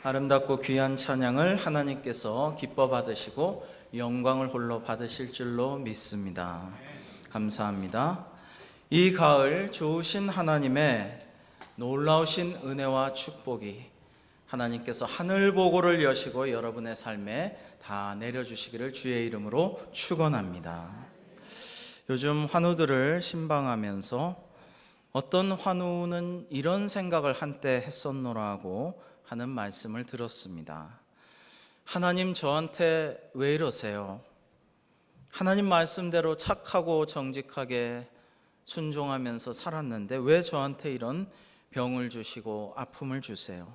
아름답고 귀한 찬양을 하나님께서 기뻐 받으시고 영광을 홀로 받으실 줄로 믿습니다. 감사합니다. 이 가을 좋으신 하나님의 놀라우신 은혜와 축복이 하나님께서 하늘 보고를 여시고 여러분의 삶에 다 내려주시기를 주의 이름으로 축원합니다. 요즘 환우들을 신방하면서 어떤 환우는 이런 생각을 한때 했었노라고 하는 말씀을 들었습니다. 하나님, 저한테 왜 이러세요? 하나님 말씀대로 착하고 정직하게 순종하면서 살았는데 왜 저한테 이런 병을 주시고 아픔을 주세요?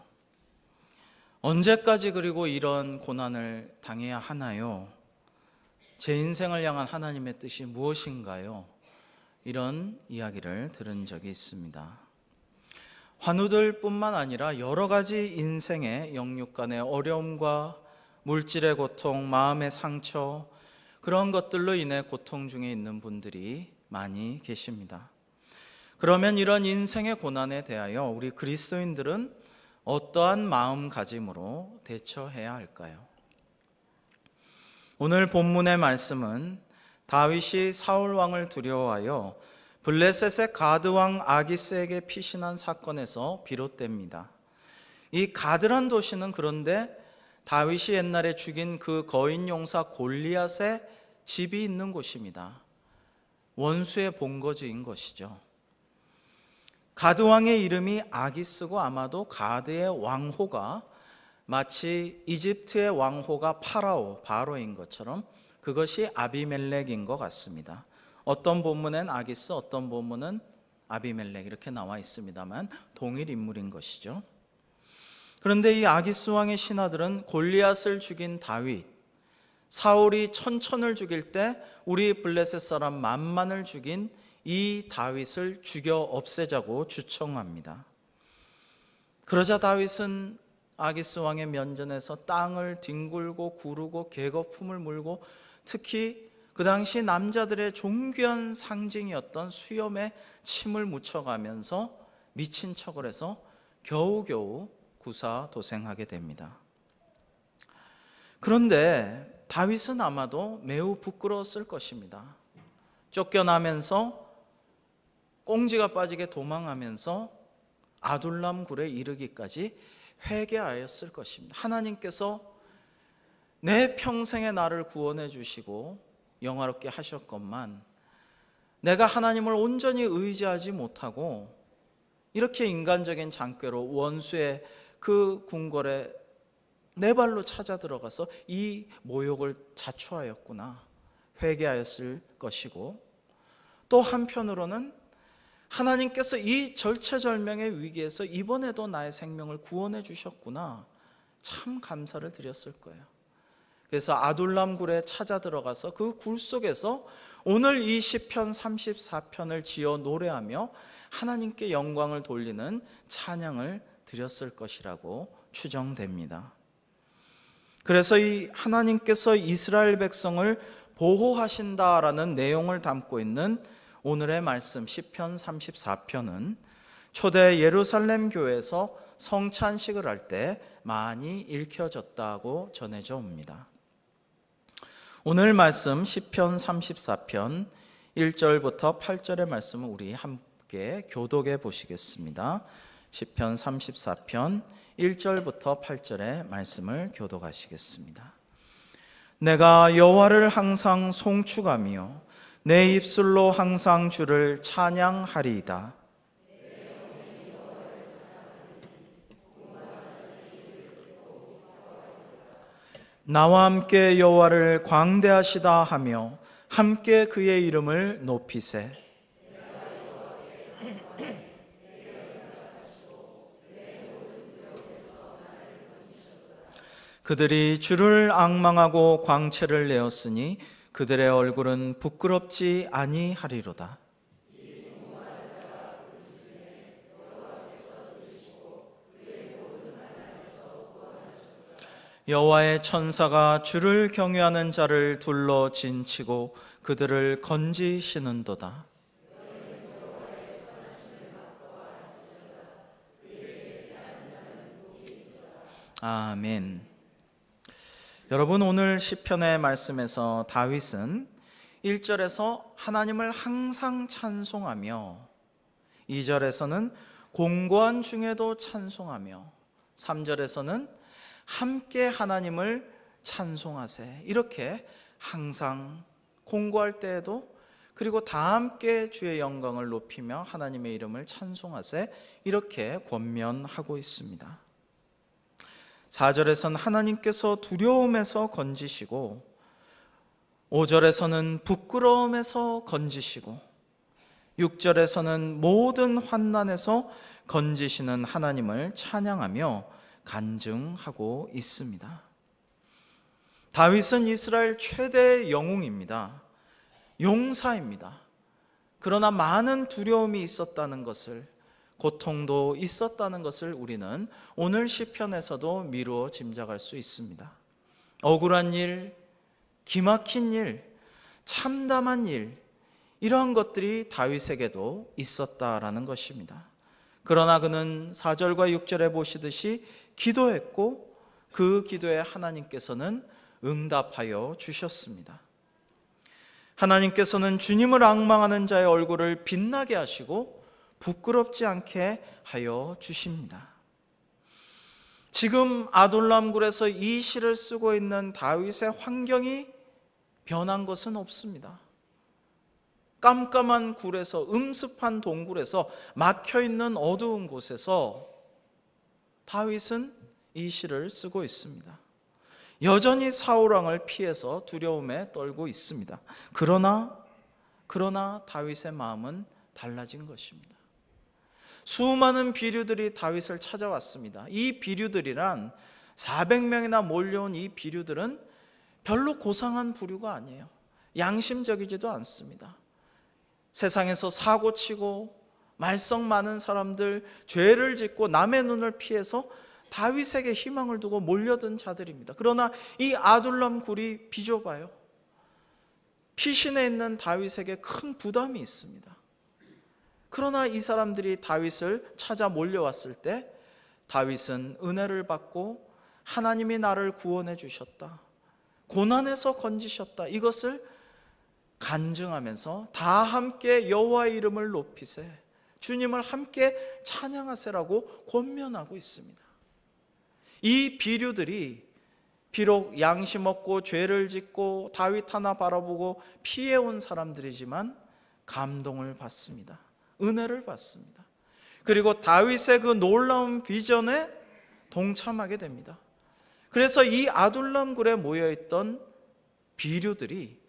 언제까지 그리고 이런 고난을 당해야 하나요? 제 인생을 향한 하나님의 뜻이 무엇인가요? 이런 이야기를 들은 적이 있습니다. 환우들 뿐만 아니라 여러 가지 인생의 영육 간의 어려움과 물질의 고통, 마음의 상처, 그런 것들로 인해 고통 중에 있는 분들이 많이 계십니다. 그러면 이런 인생의 고난에 대하여 우리 그리스도인들은 어떠한 마음가짐으로 대처해야 할까요? 오늘 본문의 말씀은 다윗이 사울 왕을 두려워하여 블레셋의 가드 왕 아기스에게 피신한 사건에서 비롯됩니다. 이 가드란 도시는 그런데 다윗이 옛날에 죽인 그 거인 용사 골리앗의 집이 있는 곳입니다. 원수의 본거지인 것이죠. 가드 왕의 이름이 아기스고 아마도 가드의 왕호가 마치 이집트의 왕호가 바로인 것처럼 그것이 아비멜렉인 것 같습니다. 어떤 본문엔 아기스, 어떤 본문은 아비멜렉 이렇게 나와 있습니다만 동일 인물인 것이죠. 그런데 이 아기스 왕의 신하들은 골리앗을 죽인 다윗, 사울이 천천을 죽일 때 우리 블레셋 사람 만만을 죽인 이 다윗을 죽여 없애자고 주청합니다. 그러자 다윗은 아기스 왕의 면전에서 땅을 뒹굴고 구르고 계거품을 물고 특히 그 당시 남자들의 존귀한 상징이었던 수염에 침을 묻혀가면서 미친 척을 해서 겨우겨우 구사도생하게 됩니다. 그런데 다윗은 아마도 매우 부끄러웠을 것입니다. 쫓겨나면서 꽁지가 빠지게 도망하면서 아둘람 굴에 이르기까지 회개하였을 것입니다. 하나님께서 내 평생에 나를 구원해 주시고 영화롭게 하셨건만 내가 하나님을 온전히 의지하지 못하고 이렇게 인간적인 장꾀로 원수의 그 궁궐에 내 발로 찾아 들어가서 이 모욕을 자초하였구나 회개하였을 것이고, 또 한편으로는 하나님께서 이 절체절명의 위기에서 이번에도 나의 생명을 구원해 주셨구나 참 감사를 드렸을 거예요. 그래서 아둘람 굴에 찾아 들어가서 그 굴 속에서 오늘 이 시편 34편을 지어 노래하며 하나님께 영광을 돌리는 찬양을 드렸을 것이라고 추정됩니다. 그래서 이 하나님께서 이스라엘 백성을 보호하신다라는 내용을 담고 있는 오늘의 말씀 시편 34편은 초대 예루살렘 교회에서 성찬식을 할 때 많이 읽혀졌다고 전해져 옵니다. 오늘 말씀 시편 34편 1절부터 8절의 말씀을 우리 함께 교독해 보시겠습니다. 시편 34편 1절부터 8절의 말씀을 교독하시겠습니다. 내가 여호와를 항상 송축하며 내 입술로 항상 주를 찬양하리이다. 나와 함께 여호와를 광대하시다 하며 함께 그의 이름을 높이세. 그들이 주를 앙망하고 광채를 내었으니 그들의 얼굴은 부끄럽지 아니하리로다. 여호와의 천사가 주를 경외하는 자를 둘러 진치고 그들을 건지시는도다. 아멘. 여러분, 오늘 시편의 말씀에서 다윗은 1절에서 하나님을 항상 찬송하며 2절에서는 공고한 중에도 찬송하며 3절에서는 함께 하나님을 찬송하세, 이렇게 항상 공고할 때에도, 그리고 다 함께 주의 영광을 높이며 하나님의 이름을 찬송하세, 이렇게 권면하고 있습니다. 4절에서는 하나님께서 두려움에서 건지시고 5절에서는 부끄러움에서 건지시고 6절에서는 모든 환난에서 건지시는 하나님을 찬양하며 간증하고 있습니다. 다윗은 이스라엘 최대의 영웅입니다. 용사입니다. 그러나 많은 두려움이 있었다는 것을, 고통도 있었다는 것을 우리는 오늘 시편에서도 미루어 짐작할 수 있습니다. 억울한 일, 기막힌 일, 참담한 일, 이러한 것들이 다윗에게도 있었다라는 것입니다. 그러나 그는 4절과 6절에 보시듯이 기도했고 그 기도에 하나님께서는 응답하여 주셨습니다. 하나님께서는 주님을 앙망하는 자의 얼굴을 빛나게 하시고 부끄럽지 않게 하여 주십니다. 지금 아둘람 굴에서 이 시를 쓰고 있는 다윗의 환경이 변한 것은 없습니다. 깜깜한 굴에서, 음습한 동굴에서, 막혀있는 어두운 곳에서 다윗은 이 시를 쓰고 있습니다. 여전히 사울왕을 피해서 두려움에 떨고 있습니다. 그러나 다윗의 마음은 달라진 것입니다. 수많은 비류들이 다윗을 찾아왔습니다. 이 비류들이란 400명이나 몰려온 이 비류들은 별로 고상한 부류가 아니에요. 양심적이지도 않습니다. 세상에서 사고치고 말썽 많은 사람들, 죄를 짓고 남의 눈을 피해서 다윗에게 희망을 두고 몰려든 자들입니다. 그러나 이 아둘람 굴이 비좁아요. 피신해 있는 다윗에게 큰 부담이 있습니다. 그러나 이 사람들이 다윗을 찾아 몰려왔을 때 다윗은 은혜를 받고 하나님이 나를 구원해 주셨다, 고난에서 건지셨다, 이것을 간증하면서 다 함께 여호와의 이름을 높이세, 주님을 함께 찬양하세라고 권면하고 있습니다. 이 비류들이 비록 양심 없고 죄를 짓고 다윗 하나 바라보고 피해온 사람들이지만 감동을 받습니다. 은혜를 받습니다. 그리고 다윗의 그 놀라운 비전에 동참하게 됩니다. 그래서 이 아둘람 굴에 모여있던 비류들이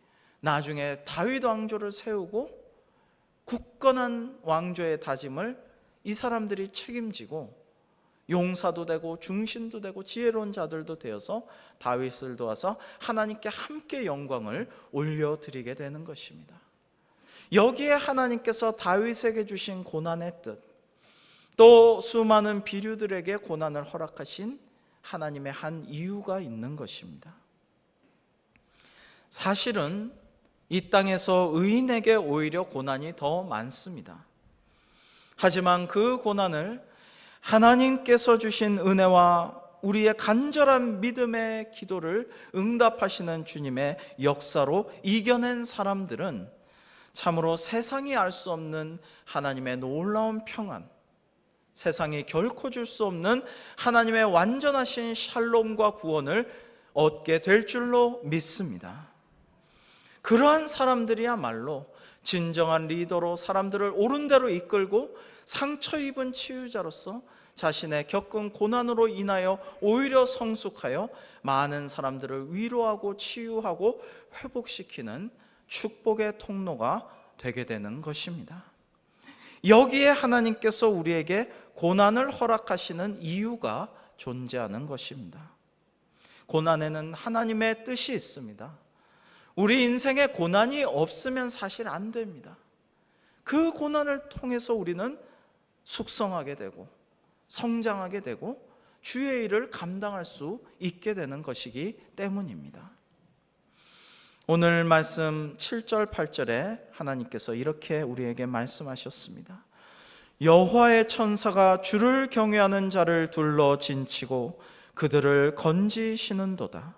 나중에 다윗 왕조를 세우고 굳건한 왕조의 다짐을 이 사람들이 책임지고 용사도 되고 중신도 되고 지혜로운 자들도 되어서 다윗을 도와서 하나님께 함께 영광을 올려드리게 되는 것입니다. 여기에 하나님께서 다윗에게 주신 고난의 뜻, 또 수많은 비류들에게 고난을 허락하신 하나님의 한 이유가 있는 것입니다. 사실은 이 땅에서 의인에게 오히려 고난이 더 많습니다. 하지만 그 고난을 하나님께서 주신 은혜와 우리의 간절한 믿음의 기도를 응답하시는 주님의 역사로 이겨낸 사람들은 참으로 세상이 알 수 없는 하나님의 놀라운 평안, 세상이 결코 줄 수 없는 하나님의 완전하신 샬롬과 구원을 얻게 될 줄로 믿습니다. 그러한 사람들이야말로 진정한 리더로 사람들을 옳은 대로 이끌고 상처 입은 치유자로서 자신의 겪은 고난으로 인하여 오히려 성숙하여 많은 사람들을 위로하고 치유하고 회복시키는 축복의 통로가 되게 되는 것입니다. 여기에 하나님께서 우리에게 고난을 허락하시는 이유가 존재하는 것입니다. 고난에는 하나님의 뜻이 있습니다. 우리 인생에 고난이 없으면 사실 안 됩니다. 그 고난을 통해서 우리는 숙성하게 되고 성장하게 되고 주의 일을 감당할 수 있게 되는 것이기 때문입니다. 오늘 말씀 7절 8절에 하나님께서 이렇게 우리에게 말씀하셨습니다. 여호와의 천사가 주를 경외하는 자를 둘러 진치고 그들을 건지시는도다.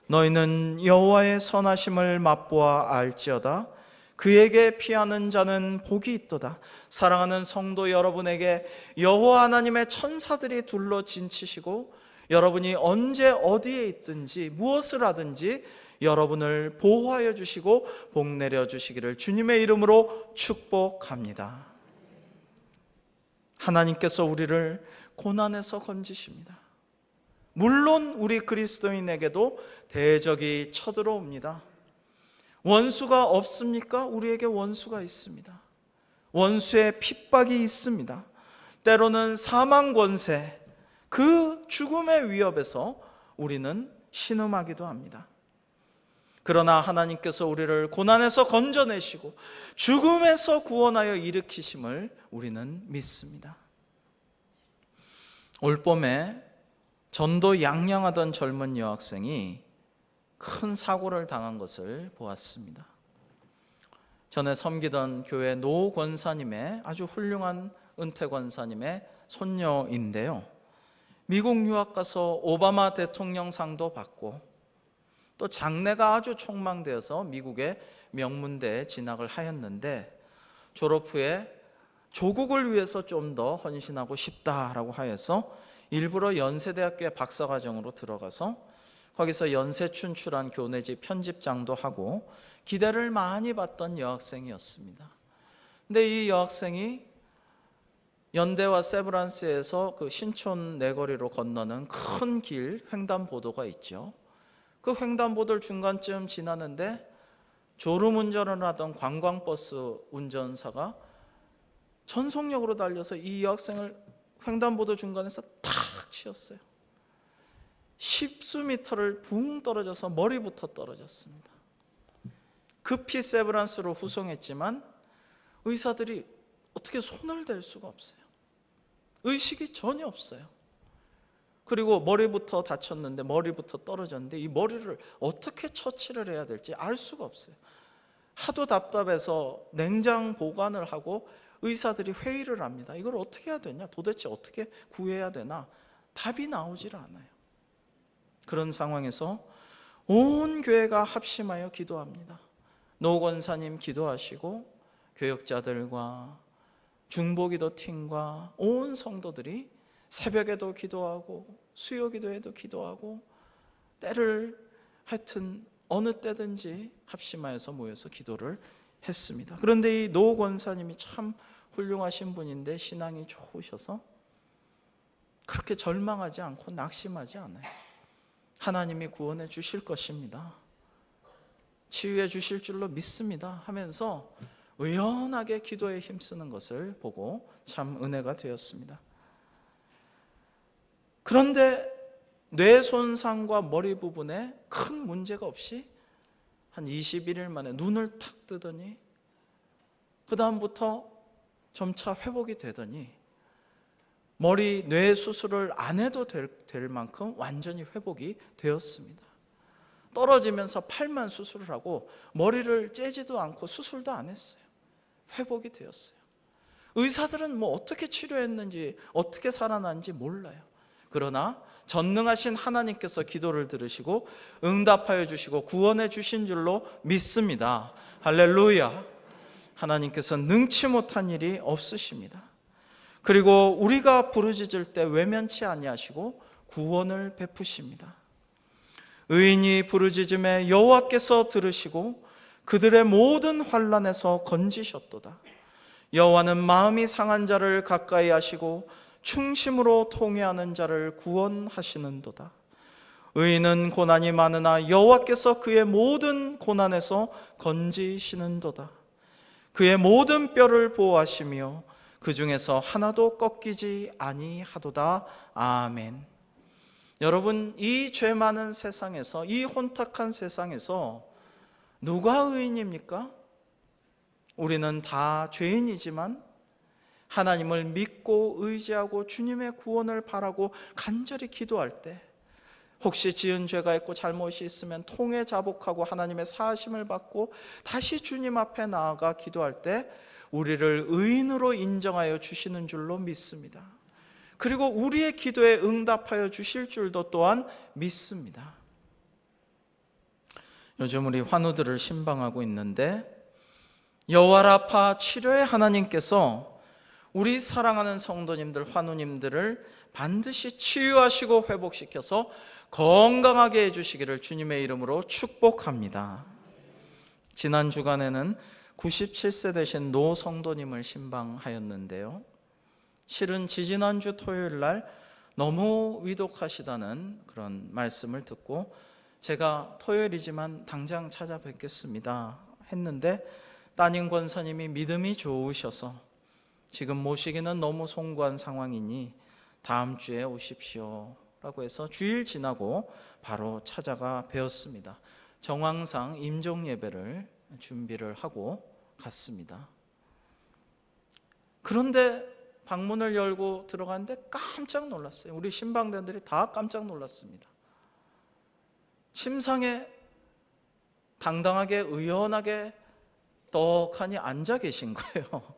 너희는 여호와의 선하심을 맛보아 알지어다. 그에게 피하는 자는 복이 있도다. 사랑하는 성도 여러분에게 여호와 하나님의 천사들이 둘러 진치시고 여러분이 언제 어디에 있든지 무엇을 하든지 여러분을 보호하여 주시고 복 내려 주시기를 주님의 이름으로 축복합니다. 하나님께서 우리를 고난에서 건지십니다. 물론 우리 그리스도인에게도 대적이 쳐들어옵니다. 원수가 없습니까? 우리에게 원수가 있습니다. 원수의 핍박이 있습니다. 때로는 사망 권세, 그 죽음의 위협에서 우리는 신음하기도 합니다. 그러나 하나님께서 우리를 고난에서 건져내시고 죽음에서 구원하여 일으키심을 우리는 믿습니다. 올봄에 전도 양양하던 젊은 여학생이 큰 사고를 당한 것을 보았습니다. 전에 섬기던 교회 노 권사님의 아주 훌륭한 은퇴 권사님의 손녀인데요. 미국 유학 가서 오바마 대통령상도 받고 또 장래가 아주 촉망되어서 미국의 명문대에 진학을 하였는데 졸업 후에 조국을 위해서 좀 더 헌신하고 싶다라고 하여서 일부러 연세대학교에 박사과정으로 들어가서 거기서 연세춘출한 교내지 편집장도 하고 기대를 많이 받던 여학생이었습니다. 근데 이 여학생이 연대와 세브란스에서 그 신촌 내거리로 건너는 큰 길 횡단보도가 있죠. 그 횡단보도를 중간쯤 지나는데 졸음운전을 하던 관광버스 운전사가 전속력으로 달려서 이 여학생을 횡단보도 중간에서 탁 치었어요. 10수 미터를 붕 떨어져서 머리부터 떨어졌습니다. 급히 세브란스로 후송했지만 의사들이 어떻게 손을 댈 수가 없어요. 의식이 전혀 없어요. 그리고 머리부터 다쳤는데 머리부터 떨어졌는데 이 머리를 어떻게 처치를 해야 될지 알 수가 없어요. 하도 답답해서 냉장 보관을 하고 의사들이 회의를 합니다. 이걸 어떻게 해야 되냐? 도대체 어떻게 구해야 되나? 답이 나오질 않아요. 그런 상황에서 온 교회가 합심하여 기도합니다. 노 권사님 기도하시고 교역자들과 중보기도 팀과 온 성도들이 새벽에도 기도하고 수요기도에도 기도하고 때를 하여튼 어느 때든지 합심하여서 모여서 기도를 했습니다. 그런데 이 노 권사님이 참 훌륭하신 분인데 신앙이 좋으셔서 그렇게 절망하지 않고 낙심하지 않아요. 하나님이 구원해 주실 것입니다. 치유해 주실 줄로 믿습니다 하면서 의연하게 기도에 힘쓰는 것을 보고 참 은혜가 되었습니다. 그런데 뇌 손상과 머리 부분에 큰 문제가 없이 한 21일 만에 눈을 탁 뜨더니 그 다음부터 점차 회복이 되더니 머리 뇌 수술을 안 해도 될 만큼 완전히 회복이 되었습니다. 떨어지면서 팔만 수술을 하고 머리를 째지도 않고 수술도 안 했어요. 회복이 되었어요. 의사들은 뭐 어떻게 치료했는지 어떻게 살아난지 몰라요. 그러나 전능하신 하나님께서 기도를 들으시고 응답하여 주시고 구원해 주신 줄로 믿습니다. 할렐루야. 하나님께서 능치 못한 일이 없으십니다. 그리고 우리가 부르짖을 때 외면치 아니하시고 구원을 베푸십니다. 의인이 부르짖음에 여호와께서 들으시고 그들의 모든 환난에서 건지셨도다. 여호와는 마음이 상한 자를 가까이 하시고 충심으로 통회하는 자를 구원하시는도다. 의인은 고난이 많으나 여호와께서 그의 모든 고난에서 건지시는도다. 그의 모든 뼈를 보호하시며 그 중에서 하나도 꺾이지 아니하도다. 아멘. 여러분, 이 죄 많은 세상에서, 이 혼탁한 세상에서 누가 의인입니까? 우리는 다 죄인이지만 하나님을 믿고 의지하고 주님의 구원을 바라고 간절히 기도할 때 혹시 지은 죄가 있고 잘못이 있으면 통회 자복하고 하나님의 사하심을 받고 다시 주님 앞에 나아가 기도할 때 우리를 의인으로 인정하여 주시는 줄로 믿습니다. 그리고 우리의 기도에 응답하여 주실 줄도 또한 믿습니다. 요즘 우리 환우들을 신방하고 있는데 여호와라파 치료의 하나님께서 우리 사랑하는 성도님들, 환우님들을 반드시 치유하시고 회복시켜서 건강하게 해주시기를 주님의 이름으로 축복합니다. 지난 주간에는 97세 되신 노 성도님을 신방하였는데요, 실은 지지난주 토요일 날 너무 위독하시다는 그런 말씀을 듣고 제가 토요일이지만 당장 찾아뵙겠습니다 했는데, 따님 권사님이 믿음이 좋으셔서 지금 모시기는 너무 송구한 상황이니 다음 주에 오십시오 라고 해서 주일 지나고 바로 찾아가 뵈었습니다. 정황상 임종 예배를 준비를 하고 갔습니다. 그런데 방문을 열고 들어갔는데 깜짝 놀랐어요. 우리 신방대원들이 다 깜짝 놀랐습니다. 침상에 당당하게 의연하게 떡하니 앉아 계신 거예요.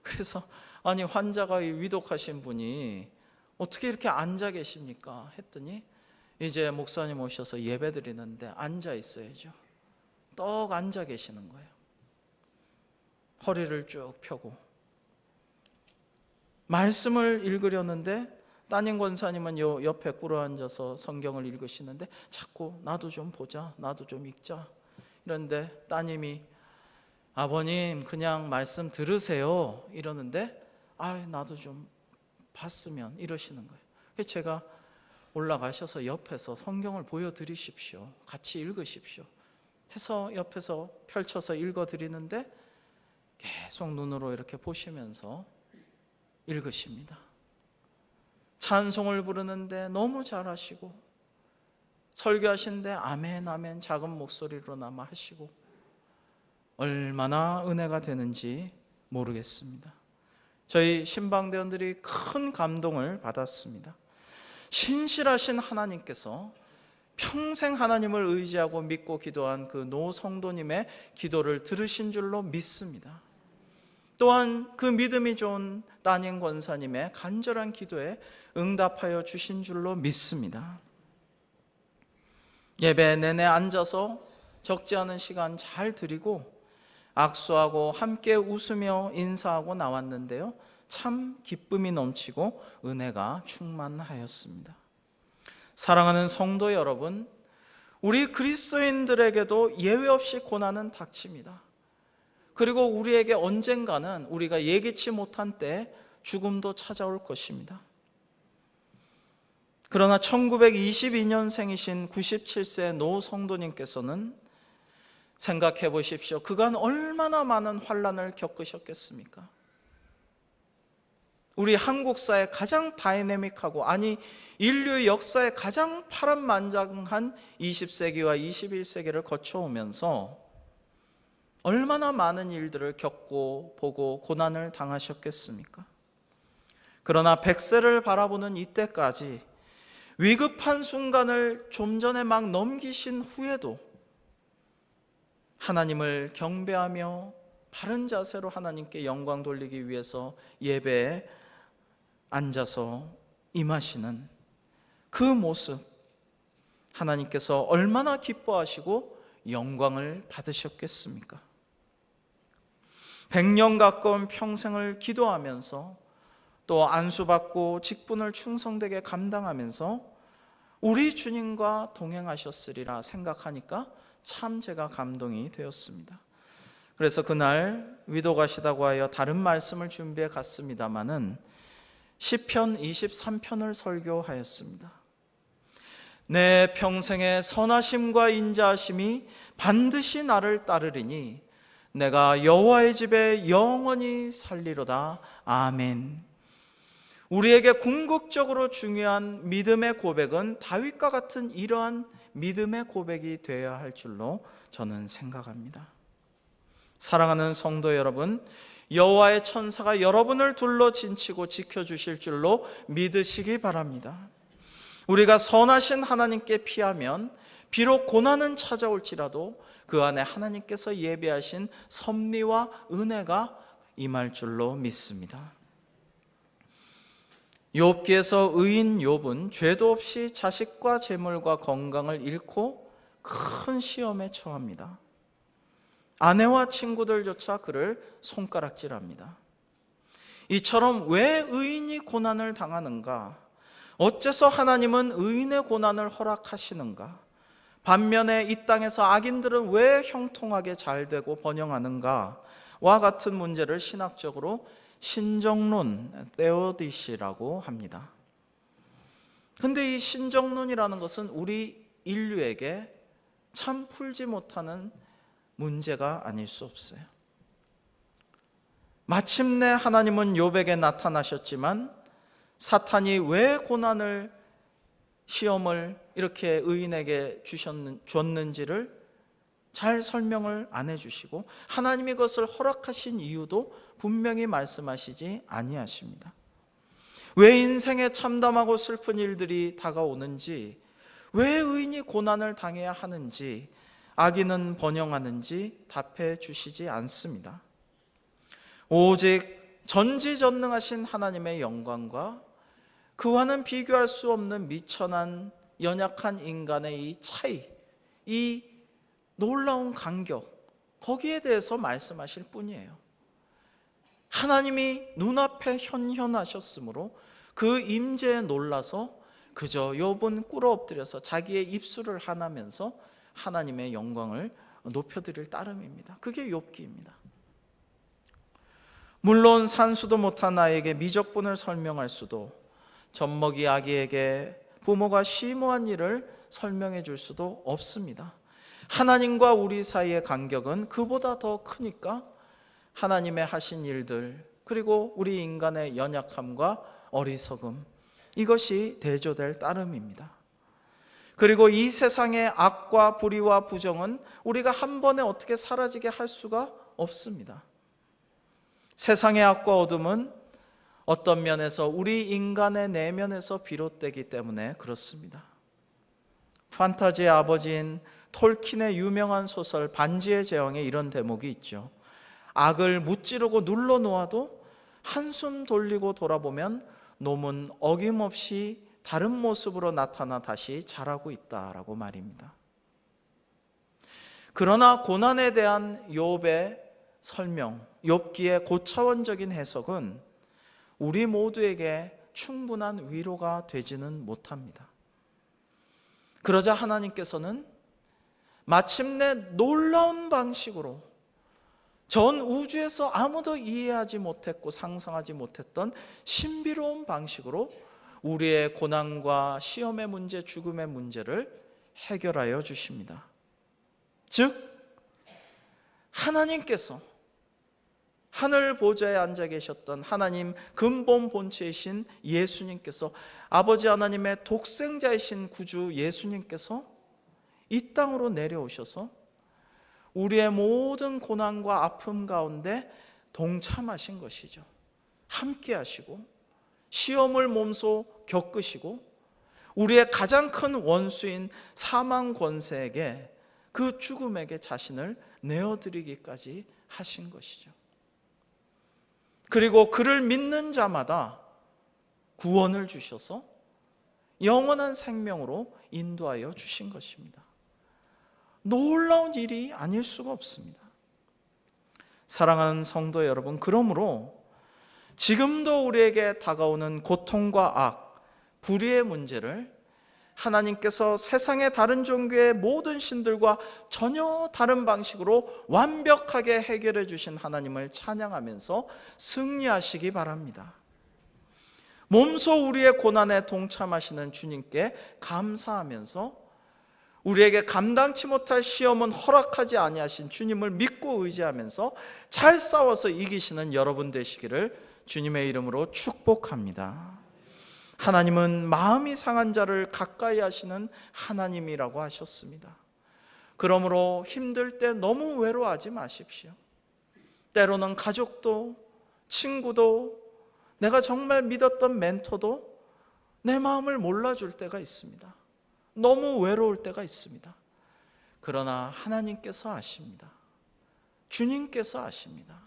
그래서 아니, 환자가 위독하신 분이 어떻게 이렇게 앉아 계십니까 했더니, 이제 목사님 오셔서 예배 드리는데 앉아 있어야죠. 떡 앉아 계시는 거예요. 허리를 쭉 펴고 말씀을 읽으려는데 따님 권사님은 요 옆에 꿇어 앉아서 성경을 읽으시는데 자꾸 나도 좀 보자, 나도 좀 읽자 이런데, 따님이 아버님 그냥 말씀 들으세요 이러는데 나도 좀 봤으면 이러시는 거예요. 그래서 제가 올라가셔서 옆에서 성경을 보여드리십시오, 같이 읽으십시오 해서 옆에서 펼쳐서 읽어드리는데 계속 눈으로 이렇게 보시면서 읽으십니다. 찬송을 부르는데 너무 잘하시고, 설교하시는데 아멘 아멘 작은 목소리로나마 하시고, 얼마나 은혜가 되는지 모르겠습니다. 저희 신방대원들이 큰 감동을 받았습니다. 신실하신 하나님께서 평생 하나님을 의지하고 믿고 기도한 그 노 성도님의 기도를 들으신 줄로 믿습니다. 또한 그 믿음이 좋은 따님 권사님의 간절한 기도에 응답하여 주신 줄로 믿습니다. 예배 내내 앉아서 적지 않은 시간 잘 드리고 악수하고 함께 웃으며 인사하고 나왔는데요, 참 기쁨이 넘치고 은혜가 충만하였습니다. 사랑하는 성도 여러분, 우리 그리스도인들에게도 예외 없이 고난은 닥칩니다. 그리고 우리에게 언젠가는 우리가 예기치 못한 때 죽음도 찾아올 것입니다. 그러나 1922년생이신 97세 노 성도님께서는 생각해 보십시오. 그간 얼마나 많은 환난을 겪으셨겠습니까? 우리 한국 사회 가장 다이내믹하고, 아니 인류 역사의 가장 파란만장한 20세기와 21세기를 거쳐오면서 얼마나 많은 일들을 겪고 보고 고난을 당하셨겠습니까? 그러나 100세를 바라보는 이때까지 위급한 순간을 좀 전에 막 넘기신 후에도 하나님을 경배하며 바른 자세로 하나님께 영광 돌리기 위해서 예배에 앉아서 임하시는 그 모습, 하나님께서 얼마나 기뻐하시고 영광을 받으셨겠습니까? 100년 가까운 평생을 기도하면서 또 안수받고 직분을 충성되게 감당하면서 우리 주님과 동행하셨으리라 생각하니까 참 제가 감동이 되었습니다. 그래서 그날 위독하시다고 하여 다른 말씀을 준비해 갔습니다마는 시편 23편을 설교하였습니다. 내 평생의 선하심과 인자하심이 반드시 나를 따르리니 내가 여호와의 집에 영원히 살리로다. 아멘. 우리에게 궁극적으로 중요한 믿음의 고백은 다윗과 같은 이러한 믿음의 고백이 되어야 할 줄로 저는 생각합니다. 사랑하는 성도 여러분, 여호와의 천사가 여러분을 둘러 진치고 지켜주실 줄로 믿으시기 바랍니다. 우리가 선하신 하나님께 피하면 비록 고난은 찾아올지라도 그 안에 하나님께서 예비하신 섭리와 은혜가 임할 줄로 믿습니다. 욥기에서 의인 욥은 죄도 없이 자식과 재물과 건강을 잃고 큰 시험에 처합니다. 아내와 친구들조차 그를 손가락질합니다. 이처럼 왜 의인이 고난을 당하는가? 어째서 하나님은 의인의 고난을 허락하시는가? 반면에 이 땅에서 악인들은 왜 형통하게 잘 되고 번영하는가? 와 같은 문제를 신학적으로 신정론, 테오디시라고 합니다. 근데 이 신정론이라는 것은 우리 인류에게 참 풀지 못하는 문제가 아닐 수 없어요. 마침내 하나님은 욥에게 나타나셨지만 사탄이 왜 고난을, 시험을 이렇게 의인에게 줬는지를 잘 설명을 안 해주시고 하나님이 그것을 허락하신 이유도 분명히 말씀하시지 아니하십니다. 왜 인생에 참담하고 슬픈 일들이 다가오는지, 왜 의인이 고난을 당해야 하는지, 악인은 번영하는지 답해 주시지 않습니다. 오직 전지전능하신 하나님의 영광과 그와는 비교할 수 없는 미천한 연약한 인간의 이 차이, 이 놀라운 간격, 거기에 대해서 말씀하실 뿐이에요. 하나님이 눈앞에 현현하셨으므로 그 임재에 놀라서 그저 욥은 꿇어 엎드려서 자기의 입술을 하나면서 하나님의 영광을 높여드릴 따름입니다. 그게 욥기입니다. 물론 산수도 못한 아이에게 미적분을 설명할 수도, 젖먹이 아기에게 부모가 심오한 일을 설명해 줄 수도 없습니다. 하나님과 우리 사이의 간격은 그보다 더 크니까 하나님의 하신 일들, 그리고 우리 인간의 연약함과 어리석음, 이것이 대조될 따름입니다. 그리고 이 세상의 악과 불의와 부정은 우리가 한 번에 어떻게 사라지게 할 수가 없습니다. 세상의 악과 어둠은 어떤 면에서 우리 인간의 내면에서 비롯되기 때문에 그렇습니다. 판타지의 아버지인 톨킨의 유명한 소설 반지의 제왕에 이런 대목이 있죠. 악을 무찌르고 눌러 놓아도 한숨 돌리고 돌아보면 놈은 어김없이 다른 모습으로 나타나 다시 자라고 있다라고 말입니다. 그러나 고난에 대한 욥의 설명, 욥기의 고차원적인 해석은 우리 모두에게 충분한 위로가 되지는 못합니다. 그러자 하나님께서는 마침내 놀라운 방식으로 전 우주에서 아무도 이해하지 못했고 상상하지 못했던 신비로운 방식으로 우리의 고난과 시험의 문제, 죽음의 문제를 해결하여 주십니다. 즉, 하나님께서 하늘 보좌에 앉아 계셨던 하나님 근본 본체이신 예수님께서, 아버지 하나님의 독생자이신 구주 예수님께서 이 땅으로 내려오셔서 우리의 모든 고난과 아픔 가운데 동참하신 것이죠. 함께 하시고 시험을 몸소 겪으시고 우리의 가장 큰 원수인 사망 권세에게, 그 죽음에게 자신을 내어드리기까지 하신 것이죠. 그리고 그를 믿는 자마다 구원을 주셔서 영원한 생명으로 인도하여 주신 것입니다. 놀라운 일이 아닐 수가 없습니다. 사랑하는 성도 여러분, 그러므로 지금도 우리에게 다가오는 고통과 악, 불의의 문제를 하나님께서 세상의 다른 종교의 모든 신들과 전혀 다른 방식으로 완벽하게 해결해 주신 하나님을 찬양하면서 승리하시기 바랍니다. 몸소 우리의 고난에 동참하시는 주님께 감사하면서 우리에게 감당치 못할 시험은 허락하지 아니하신 주님을 믿고 의지하면서 잘 싸워서 이기시는 여러분 되시기를 주님의 이름으로 축복합니다. 하나님은 마음이 상한 자를 가까이 하시는 하나님이라고 하셨습니다. 그러므로 힘들 때 너무 외로워하지 마십시오. 때로는 가족도, 친구도, 내가 정말 믿었던 멘토도 내 마음을 몰라줄 때가 있습니다. 너무 외로울 때가 있습니다. 그러나 하나님께서 아십니다. 주님께서 아십니다.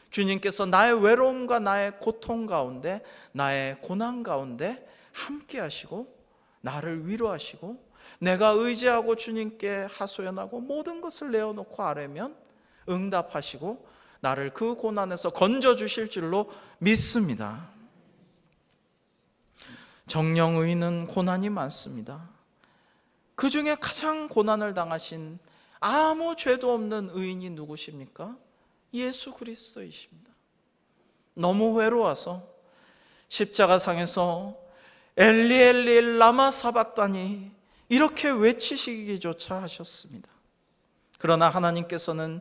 주님께서 나의 외로움과 나의 고통 가운데, 나의 고난 가운데 함께 하시고 나를 위로하시고 내가 의지하고 주님께 하소연하고 모든 것을 내어놓고 아뢰면 응답하시고 나를 그 고난에서 건져주실 줄로 믿습니다. 정령 의인은 고난이 많습니다. 그 중에 가장 고난을 당하신 아무 죄도 없는 의인이 누구십니까? 예수 그리스도이십니다. 너무 외로워서 십자가상에서 엘리 엘리 라마 사박다니 이렇게 외치시기조차 하셨습니다. 그러나 하나님께서는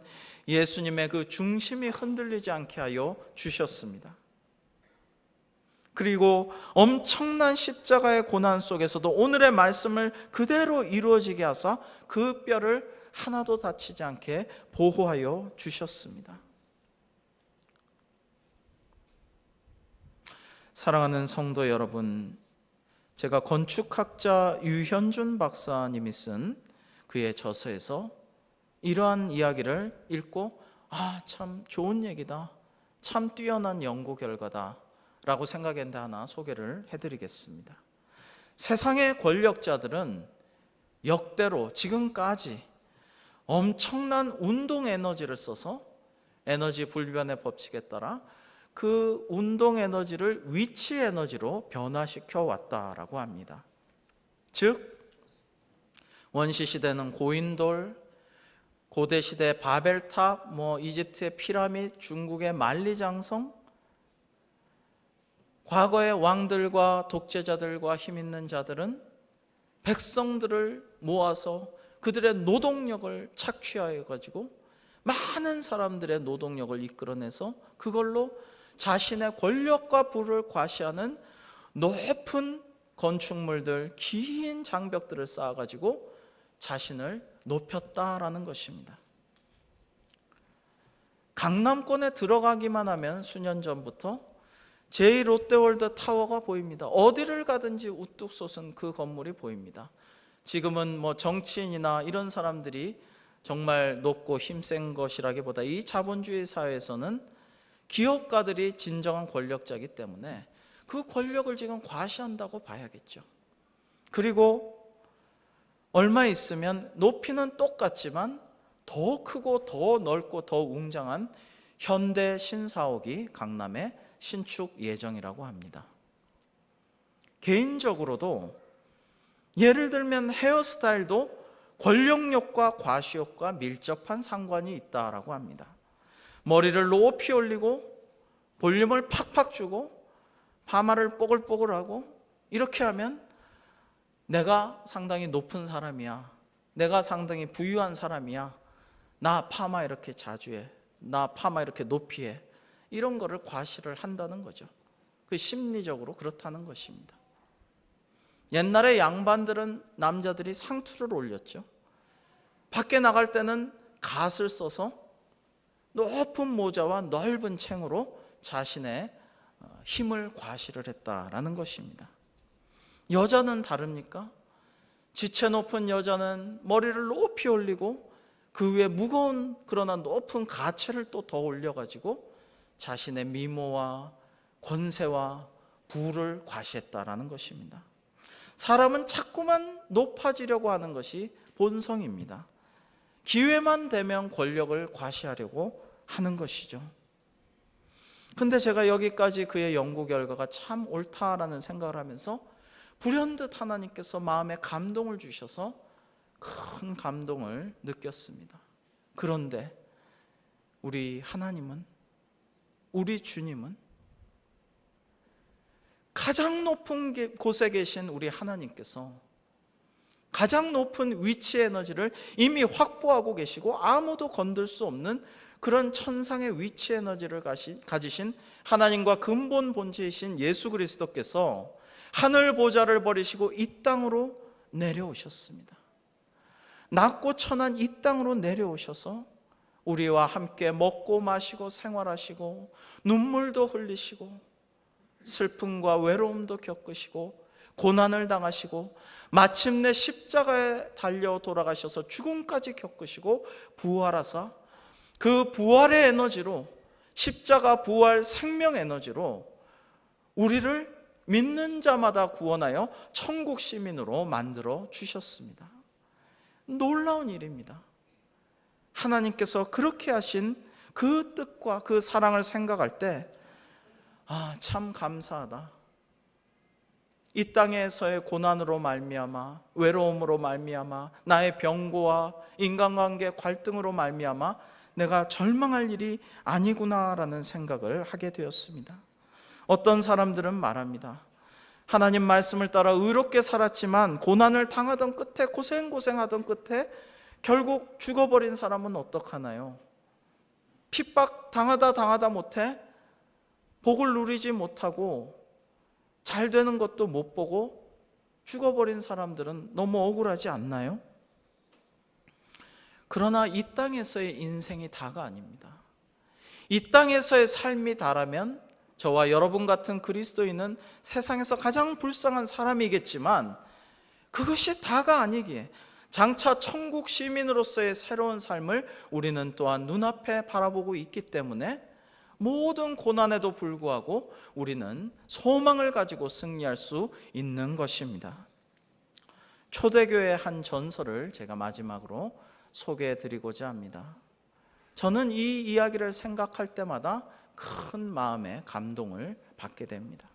예수님의 그 중심이 흔들리지 않게 하여 주셨습니다. 그리고 엄청난 십자가의 고난 속에서도 오늘의 말씀을 그대로 이루어지게 하사 그 뼈를 하나도 다치지 않게 보호하여 주셨습니다. 사랑하는 성도 여러분, 제가 건축학자 유현준 박사님이 쓴 그의 저서에서 이러한 이야기를 읽고 참 좋은 얘기다, 참 뛰어난 연구 결과다 라고 생각했는데 하나 소개를 해드리겠습니다. 세상의 권력자들은 역대로 지금까지 엄청난 운동 에너지를 써서 에너지 불변의 법칙에 따라 그 운동 에너지를 위치 에너지로 변화시켜 왔다라고 합니다. 즉 원시 시대는 고인돌, 고대 시대 바벨탑, 이집트의 피라미드, 중국의 만리장성, 과거의 왕들과 독재자들과 힘 있는 자들은 백성들을 모아서 그들의 노동력을 착취하여 가지고 많은 사람들의 노동력을 이끌어내서 그걸로 자신의 권력과 부를 과시하는 높은 건축물들, 긴 장벽들을 쌓아가지고 자신을 높였다라는 것입니다. 강남권에 들어가기만 하면 수년 전부터 제2롯데월드 타워가 보입니다. 어디를 가든지 우뚝 솟은 그 건물이 보입니다. 지금은 정치인이나 이런 사람들이 정말 높고 힘센 것이라기보다 이 자본주의 사회에서는 기업가들이 진정한 권력자이기 때문에 그 권력을 지금 과시한다고 봐야겠죠. 그리고 얼마 있으면 높이는 똑같지만 더 크고 더 넓고 더 웅장한 현대 신사옥이 강남에 신축 예정이라고 합니다. 개인적으로도 예를 들면 헤어스타일도 권력욕과 과시욕과 밀접한 상관이 있다라고 합니다. 머리를 높이 올리고 볼륨을 팍팍 주고 파마를 뽀글뽀글하고 이렇게 하면 내가 상당히 높은 사람이야, 내가 상당히 부유한 사람이야, 나 파마 이렇게 자주 해, 나 파마 이렇게 높이 해, 이런 거를 과시를 한다는 거죠. 그 심리적으로 그렇다는 것입니다. 옛날에 양반들은 남자들이 상투를 올렸죠. 밖에 나갈 때는 갓을 써서 높은 모자와 넓은 챙으로 자신의 힘을 과시를 했다라는 것입니다. 여자는 다릅니까? 지체 높은 여자는 머리를 높이 올리고 그 위에 무거운 그러나 높은 가채를 또 더 올려가지고 자신의 미모와 권세와 부를 과시했다라는 것입니다. 사람은 자꾸만 높아지려고 하는 것이 본성입니다. 기회만 되면 권력을 과시하려고 하는 것이죠. 근데 제가 여기까지 그의 연구 결과가 참 옳다라는 생각을 하면서 불현듯 하나님께서 마음에 감동을 주셔서 큰 감동을 느꼈습니다. 그런데 우리 하나님은, 우리 주님은 가장 높은 곳에 계신 우리 하나님께서 가장 높은 위치 에너지를 이미 확보하고 계시고 아무도 건들 수 없는 그런 천상의 위치 에너지를 가지신 하나님과 근본 본체이신 예수 그리스도께서 하늘 보좌를 버리시고 이 땅으로 내려오셨습니다. 낮고 천한 이 땅으로 내려오셔서 우리와 함께 먹고 마시고 생활하시고 눈물도 흘리시고 슬픔과 외로움도 겪으시고 고난을 당하시고 마침내 십자가에 달려 돌아가셔서 죽음까지 겪으시고 부활하사 그 부활의 에너지로 십자가 부활 생명 에너지로 우리를 믿는 자마다 구원하여 천국 시민으로 만들어 주셨습니다. 놀라운 일입니다. 하나님께서 그렇게 하신 그 뜻과 그 사랑을 생각할 때 참 감사하다. 이 땅에서의 고난으로 말미암아, 외로움으로 말미암아, 나의 병고와 인간관계 갈등으로 말미암아 내가 절망할 일이 아니구나라는 생각을 하게 되었습니다. 어떤 사람들은 말합니다. 하나님 말씀을 따라 의롭게 살았지만 고난을 당하던 끝에, 고생하던 끝에 결국 죽어버린 사람은 어떡하나요? 핍박 당하다 못해 복을 누리지 못하고 잘 되는 것도 못 보고 죽어버린 사람들은 너무 억울하지 않나요? 그러나 이 땅에서의 인생이 다가 아닙니다. 이 땅에서의 삶이 다라면 저와 여러분 같은 그리스도인은 세상에서 가장 불쌍한 사람이겠지만 그것이 다가 아니기에 장차 천국 시민으로서의 새로운 삶을 우리는 또한 눈앞에 바라보고 있기 때문에 모든 고난에도 불구하고 우리는 소망을 가지고 승리할 수 있는 것입니다. 초대교회의 한 전설을 제가 마지막으로 소개해 드리고자 합니다. 저는 이 이야기를 생각할 때마다 큰 마음의 감동을 받게 됩니다.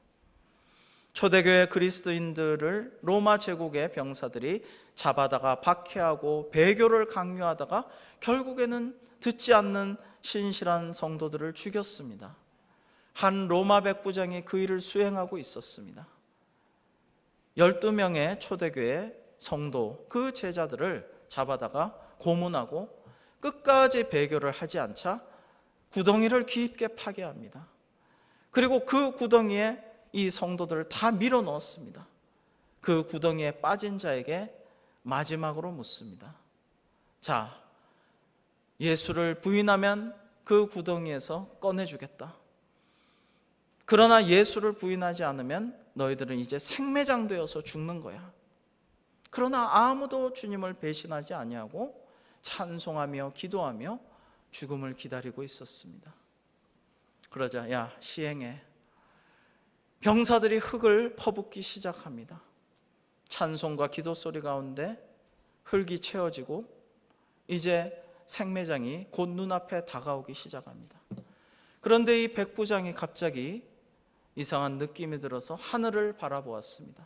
초대교회 그리스도인들을 로마 제국의 병사들이 잡아다가 박해하고 배교를 강요하다가 결국에는 듣지 않는 신실한 성도들을 죽였습니다. 한 로마 백부장이 그 일을 수행하고 있었습니다. 12명의 초대교회 성도, 그 제자들을 잡아다가 고문하고 끝까지 배교를 하지 않자 구덩이를 깊게 파괴합니다. 그리고 그 구덩이에 이 성도들을 다 밀어 넣었습니다. 그 구덩이에 빠진 자에게 마지막으로 묻습니다. 자, 예수를 부인하면 그 구덩이에서 꺼내주겠다. 그러나 예수를 부인하지 않으면 너희들은 이제 생매장 되어서 죽는 거야. 그러나 아무도 주님을 배신하지 아니하고 찬송하며 기도하며 죽음을 기다리고 있었습니다. 그러자 야, 시행해. 병사들이 흙을 퍼붓기 시작합니다. 찬송과 기도 소리 가운데 흙이 채워지고 이제 생매장이 곧 눈앞에 다가오기 시작합니다. 그런데 이 백부장이 갑자기 이상한 느낌이 들어서 하늘을 바라보았습니다.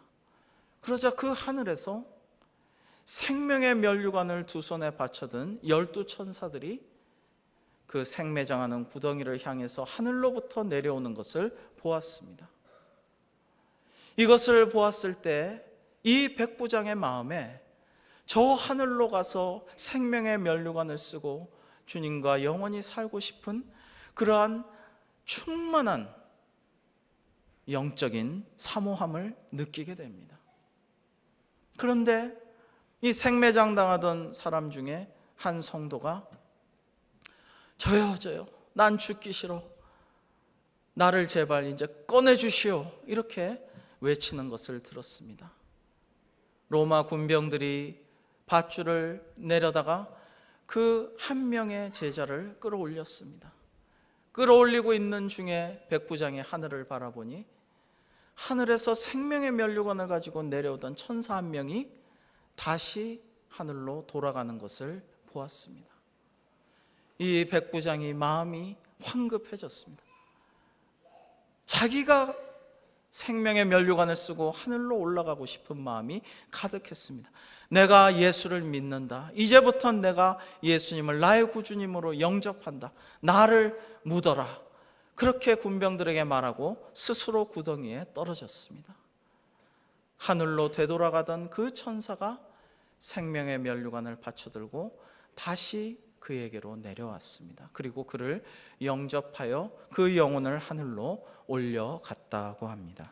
그러자 그 하늘에서 생명의 면류관을 두 손에 받쳐든 12천사들이 그 생매장하는 구덩이를 향해서 하늘로부터 내려오는 것을 보았습니다. 이것을 보았을 때 이 백부장의 마음에 저 하늘로 가서 생명의 면류관을 쓰고 주님과 영원히 살고 싶은 그러한 충만한 영적인 사모함을 느끼게 됩니다. 그런데 이 생매장 당하던 사람 중에 한 성도가 저요 난 죽기 싫어, 나를 제발 이제 꺼내주시오, 이렇게 외치는 것을 들었습니다. 로마 군병들이 밧줄을 내려다가 그 한 명의 제자를 끌어올렸습니다. 끌어올리고 있는 중에 백부장이 하늘을 바라보니 하늘에서 생명의 면류관을 가지고 내려오던 천사 한 명이 다시 하늘로 돌아가는 것을 보았습니다. 이 백부장이 마음이 황급해졌습니다. 자기가 생명의 면류관을 쓰고 하늘로 올라가고 싶은 마음이 가득했습니다. 내가 예수를 믿는다. 이제부터 내가 예수님을 나의 구주님으로 영접한다. 나를 묻어라. 그렇게 군병들에게 말하고 스스로 구덩이에 떨어졌습니다. 하늘로 되돌아가던 그 천사가 생명의 면류관을 받쳐들고 다시 그에게로 내려왔습니다. 그리고 그를 영접하여 그 영혼을 하늘로 올려갔다고 합니다.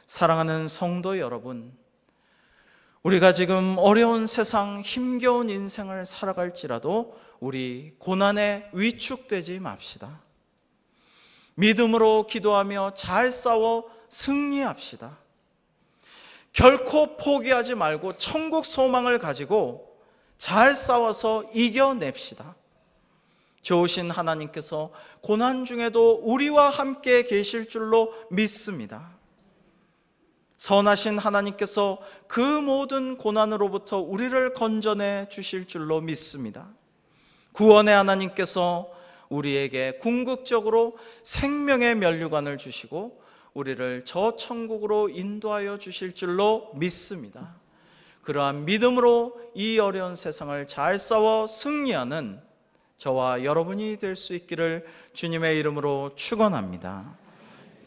사랑하는 성도 여러분, 우리가 지금 어려운 세상, 힘겨운 인생을 살아갈지라도 우리 고난에 위축되지 맙시다. 믿음으로 기도하며 잘 싸워 승리합시다. 결코 포기하지 말고 천국 소망을 가지고 잘 싸워서 이겨냅시다. 좋으신 하나님께서 고난 중에도 우리와 함께 계실 줄로 믿습니다. 선하신 하나님께서 그 모든 고난으로부터 우리를 건져내 주실 줄로 믿습니다. 구원의 하나님께서 우리에게 궁극적으로 생명의 면류관을 주시고 우리를 저 천국으로 인도하여 주실 줄로 믿습니다. 그러한 믿음으로 이 어려운 세상을 잘 싸워 승리하는 저와 여러분이 될 수 있기를 주님의 이름으로 축원합니다.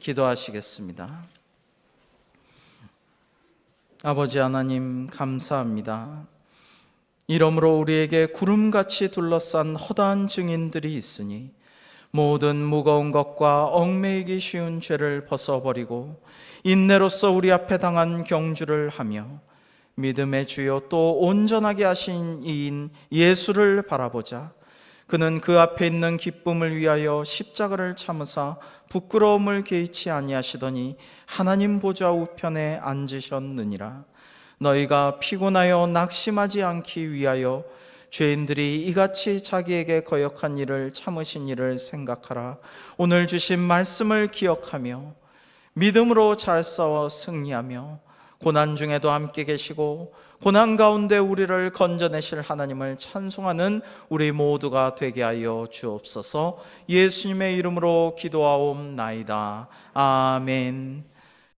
기도하시겠습니다. 아버지 하나님, 감사합니다. 이러므로 우리에게 구름같이 둘러싼 허다한 증인들이 있으니 모든 무거운 것과 얽매이기 쉬운 죄를 벗어버리고 인내로써 우리 앞에 당한 경주를 하며 믿음의 주요 또 온전하게 하신 이인 예수를 바라보자. 그는 그 앞에 있는 기쁨을 위하여 십자가를 참으사 부끄러움을 개의치 아니하시더니 하나님 보좌 우편에 앉으셨느니라. 너희가 피곤하여 낙심하지 않기 위하여 죄인들이 이같이 자기에게 거역한 일을 참으신 일을 생각하라. 오늘 주신 말씀을 기억하며 믿음으로 잘 싸워 승리하며 고난 중에도 함께 계시고 고난 가운데 우리를 건져내실 하나님을 찬송하는 우리 모두가 되게 하여 주옵소서. 예수님의 이름으로 기도하옵나이다. 아멘.